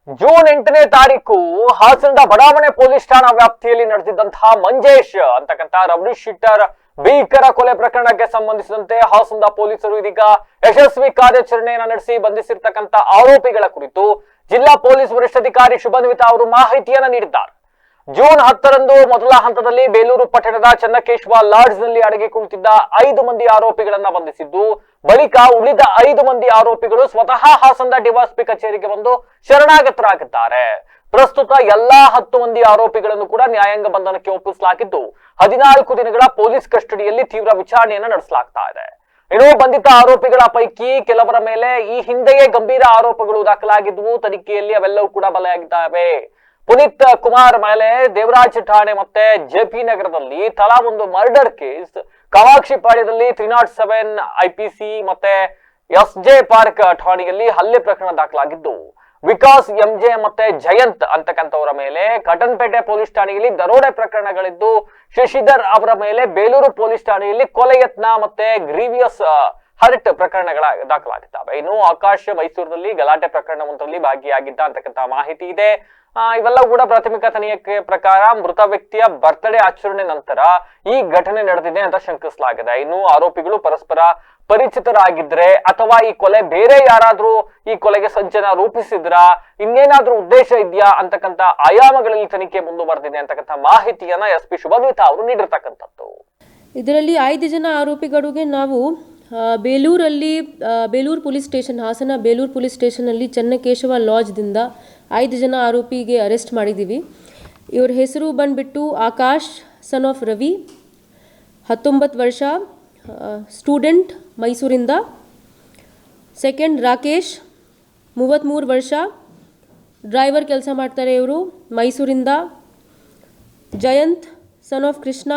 June 8ನೇ ತಾರೀಕು ಹಾಸನದ ಬಡಾವಣೆ ಪೊಲೀಸ್ ಠಾಣಾ ವ್ಯಾಪ್ತಿಯಲ್ಲಿ ನಡೆದಿದ್ದಂತಹ ಮಂಜೇಶ್ ಅಂತಕ್ಕಂಥ ರವನೀಶ್ ಶೆಟ್ಟರ್ ಭೀಕರ ಕೊಲೆ ಪ್ರಕರಣಕ್ಕೆ ಸಂಬಂಧಿಸಿದಂತೆ ಹಾಸನದ ಪೊಲೀಸರು ಇದೀಗ ಯಶಸ್ವಿ ಕಾರ್ಯಾಚರಣೆಯನ್ನು ನಡೆಸಿ ಬಂಧಿಸಿರ್ತಕ್ಕಂಥ ಆರೋಪಿಗಳ ಕುರಿತು ಜಿಲ್ಲಾ ಪೊಲೀಸ್ ವರಿಷ್ಠಾಧಿಕಾರಿ ಶುಭನ್ವಿತಾ ಅವರು ಮಾಹಿತಿಯನ್ನು ನೀಡಿದ್ದಾರೆ. ಜೂನ್ 10ರಂದು ಮೊದಲ ಹಂತದಲ್ಲಿ ಬೇಲೂರು ಪಟ್ಟಣದ ಚನ್ನಕೇಶವ ಲಾಡ್ಜ್ ನಲ್ಲಿ ಅಡಗಿ ಕುಳಿತಿದ್ದ 5 ಮಂದಿ ಆರೋಪಿಗಳನ್ನ ಬಂಧಿಸಿದ್ದು, ಬಳಿಕ ಉಳಿದ 5 ಮಂದಿ ಆರೋಪಿಗಳು ಸ್ವತಃ ಹಾಸನದ ಡಿವೈಎಸ್ಪಿ ಕಚೇರಿಗೆ ಬಂದು ಶರಣಾಗತರಾಗಿದ್ದಾರೆ. ಪ್ರಸ್ತುತ ಎಲ್ಲಾ 10 ಮಂದಿ ಆರೋಪಿಗಳನ್ನು ಕೂಡ ನ್ಯಾಯಾಂಗ ಬಂಧನಕ್ಕೆ ಒಪ್ಪಿಸಲಾಗಿದ್ದು 14 ದಿನಗಳ ಪೊಲೀಸ್ ಕಸ್ಟಡಿಯಲ್ಲಿ ತೀವ್ರ ವಿಚಾರಣೆಯನ್ನು ನಡೆಸಲಾಗ್ತಾ ಇದೆ. ಇನ್ನು ಬಂಧಿತ ಆರೋಪಿಗಳ ಪೈಕಿ ಕೆಲವರ ಮೇಲೆ ಈ ಹಿಂದೆಯೇ ಗಂಭೀರ ಆರೋಪಗಳು ದಾಖಲಾಗಿದ್ವು. ತನಿಖೆಯಲ್ಲಿ ಅವೆಲ್ಲವೂ ಕೂಡ ಬಲೆಯಾಗಿದ್ದಾವೆ. ಪುನೀತ್ ಕುಮಾರ್ ಮೇಲೆ ದೇವರಾಜ್ ಠಾಣೆ ಮತ್ತೆ ಜೆಪಿ ನಗರದಲ್ಲಿ ತಲಾ ಒಂದು ಮರ್ಡರ್ ಕೇಸ್, ಕಾಮಾಕ್ಷಿಪಾಳ್ಯದಲ್ಲಿ 307 IPC ಮತ್ತೆ SJ ಪಾರ್ಕ್ ಠಾಣೆಯಲ್ಲಿ ಹಲ್ಲೆ ಪ್ರಕರಣ ದಾಖಲಾಗಿದ್ದು, ವಿಕಾಸ್ MJ ಮತ್ತೆ ಜಯಂತ್ ಅಂತಕ್ಕಂಥವರ ಮೇಲೆ ಕಟನ್ಪೇಟೆ ಪೊಲೀಸ್ ಠಾಣೆಯಲ್ಲಿ ದರೋಡೆ ಪ್ರಕರಣಗಳಿದ್ದು, ಶಶಿಧರ್ ಅವರ ಮೇಲೆ ಬೇಲೂರು ಪೊಲೀಸ್ ಠಾಣೆಯಲ್ಲಿ ಕೊಲೆ ಯತ್ನ ಮತ್ತೆ ಗ್ರೀವಿಯಸ್ ಹರ್ಟ್ ಪ್ರಕರಣಗಳ ದಾಖಲಾಗಿದ್ದಾವೆ. ಇನ್ನು ಆಕಾಶ್ ಮೈಸೂರಿನಲ್ಲಿ ಗಲಾಟೆ ಪ್ರಕರಣವೊಂದರಲ್ಲಿ ಭಾಗಿಯಾಗಿದ್ದ ಅಂತಕ್ಕಂಥ ಮಾಹಿತಿ ಇದೆ. ಇವೆಲ್ಲ ಕೂಡ ಪ್ರಾಥಮಿಕ ತನಿಖೆ ಪ್ರಕಾರ ಮೃತ ವ್ಯಕ್ತಿಯ ಬರ್ತ್ಡೇ ಆಚರಣೆ ನಂತರ ಈ ಘಟನೆ ನಡೆದಿದೆ ಅಂತ ಶಂಕಿಸಲಾಗಿದೆ. ಇನ್ನು ಆರೋಪಿಗಳು ಪರಸ್ಪರ ಪರಿಚಿತರಾಗಿದ್ರೆ ಅಥವಾ ಈ ಕೊಲೆ ಬೇರೆ ಯಾರಾದ್ರೂ ಈ ಕೊಲೆಗೆ ಸಂಚನ ರೂಪಿಸಿದ್ರ, ಇನ್ನೇನಾದ್ರೂ ಉದ್ದೇಶ ಇದೆಯಾ ಅಂತಕ್ಕಂಥ ಆಯಾಮಗಳಲ್ಲಿ ತನಿಖೆ ಮುಂದುವರೆದಿದೆ ಅಂತಕ್ಕಂಥ ಮಾಹಿತಿಯನ್ನ SP ಶುಭನ್ವಿತಾ ಅವರು ನೀಡಿರ್ತಕ್ಕಂಥದ್ದು. ಇದರಲ್ಲಿ 5 ಜನ ಆರೋಪಿಗಳಿಗೆ ನಾವು Belur police station, Hassan Belur police ಸ್ಟೇಷನಲ್ಲಿ ಚನ್ನಕೇಶವ ಲಾಡ್ಜ್ದಿಂದ 5 ಜನ ಆರೋಪಿಗೆ ಅರೆಸ್ಟ್ ಮಾಡಿದ್ದೀವಿ. ಇವ್ರ ಹೆಸರು ಬಂದುಬಿಟ್ಟು ಆಕಾಶ್ ಸನ್ ಆಫ್ ರವಿ, 19 ವರ್ಷ, ಸ್ಟೂಡೆಂಟ್ ಮೈಸೂರಿಂದ. ಸೆಕೆಂಡ್ ರಾಕೇಶ್, 33 ವರ್ಷ, ಡ್ರೈವರ್ ಕೆಲಸ ಮಾಡ್ತಾರೆ ಇವರು ಮೈಸೂರಿಂದ. ಜಯಂತ್ ಸನ್ ಆಫ್ ಕೃಷ್ಣ,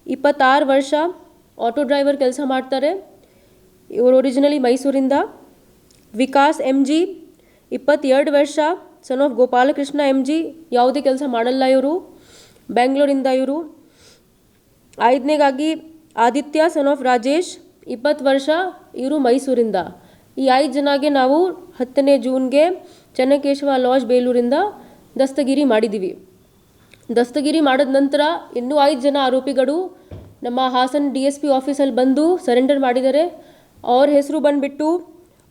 26 ವರ್ಷ, ಆಟೋ ಡ್ರೈವರ್ ಕೆಲಸ ಮಾಡ್ತಾರೆ ಇವರು ಒರಿಜಿನಲಿ ಮೈಸೂರಿಂದ. ವಿಕಾಸ್ MG, 22 ವರ್ಷ, ಸನ್ ಆಫ್ ಗೋಪಾಲಕೃಷ್ಣ MG, ಯಾವುದೇ ಕೆಲಸ ಮಾಡಲ್ಲ ಇವರು, ಬೆಂಗಳೂರಿಂದ ಇವರು. 5ನೇಗಾಗಿ ಆದಿತ್ಯ ಸನ್ ಆಫ್ ರಾಜೇಶ್, 20 ವರ್ಷ, ಇವರು ಮೈಸೂರಿಂದ. ಈ 5 ಜನಗೆ ನಾವು 10ನೇ ಜೂನ್ಗೆ ಚನ್ನಕೇಶವ ಲಾಡ್ಜ್ ಬೇಲೂರಿಂದ ದಸ್ತಗಿರಿ ಮಾಡಿದ್ದೀವಿ. ದಸ್ತಗಿರಿ ಮಾಡಿದ ನಂತರ ಇನ್ನೂ 5 ಜನ ಆರೋಪಿಗಳು ನಮ್ಮ ಹಾಸನ್ DSP ಆಫೀಸಲ್ಲಿ ಬಂದು ಸರೆಂಡರ್ ಮಾಡಿದ್ದಾರೆ. ಅವ್ರ ಹೆಸರು ಬಂದುಬಿಟ್ಟು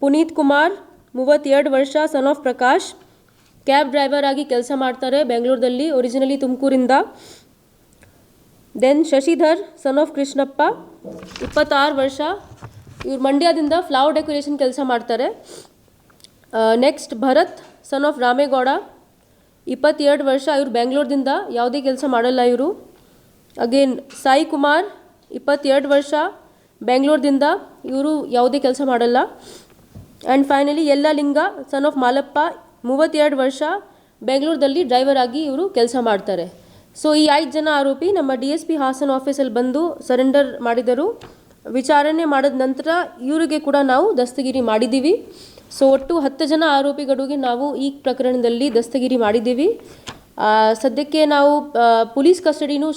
ಪುನೀತ್ ಕುಮಾರ್, 32 ವರ್ಷ, son of Prakash, cab driver ಆಗಿ ಕೆಲಸ ಮಾಡ್ತಾರೆ ಬೆಂಗಳೂರಲ್ಲಿ, ಒರಿಜಿನಲಿ ತುಮಕೂರಿಂದ. Then Shashidhar son of Krishnappa, 26 ವರ್ಷ, ಇವ್ರು ಮಂಡ್ಯದಿಂದ ಫ್ಲವರ್ ಡೆಕೋರೇಷನ್ ಕೆಲಸ ಮಾಡ್ತಾರೆ. Next Bharath son of Ramegowda, 22 ವರ್ಷ, ಇವರು ಬೆಂಗಳೂರಿಂದ, ಯಾವುದೇ ಕೆಲಸ ಮಾಡಲ್ಲ ಇವರು. ಅಗೇನ್ ಸಾಯಿ ಕುಮಾರ್, 22 ವರ್ಷ, ಬೆಂಗಳೂರಿಂದ, ಇವರು ಯಾವುದೇ ಕೆಲಸ ಮಾಡಲ್ಲ. And finally Yallalinga son of Malappa, 32 ವರ್ಷ, ಬೆಂಗಳೂರಲ್ಲಿ ಡ್ರೈವರ್ ಆಗಿ ಇವರು ಕೆಲಸ ಮಾಡ್ತಾರೆ. ಸೊ ಈ 5 ಜನ ಆರೋಪಿ ನಮ್ಮ DSP ಹಾಸನ್ ಆಫೀಸಲ್ಲಿ ಬಂದು ಸರೆಂಡರ್ ಮಾಡಿದರು. ವಿಚಾರಣೆ ಮಾಡಿದ ನಂತರ ಇವರಿಗೆ ಕೂಡ ನಾವು ದಸ್ತಗಿರಿ ಮಾಡಿದ್ದೀವಿ. ಸೊ ಒಟ್ಟು 10 ಜನ ಆರೋಪಿಗಳಿಗೆ ನಾವು ಈ ಪ್ರಕರಣದಲ್ಲಿ ದಸ್ತಗಿರಿ ಮಾಡಿದ್ದೀವಿ. ಸದ್ಯಕ್ಕೆ ನಾವು ಪೊಲೀಸ್ ಕಸ್ಟಡಿನೂ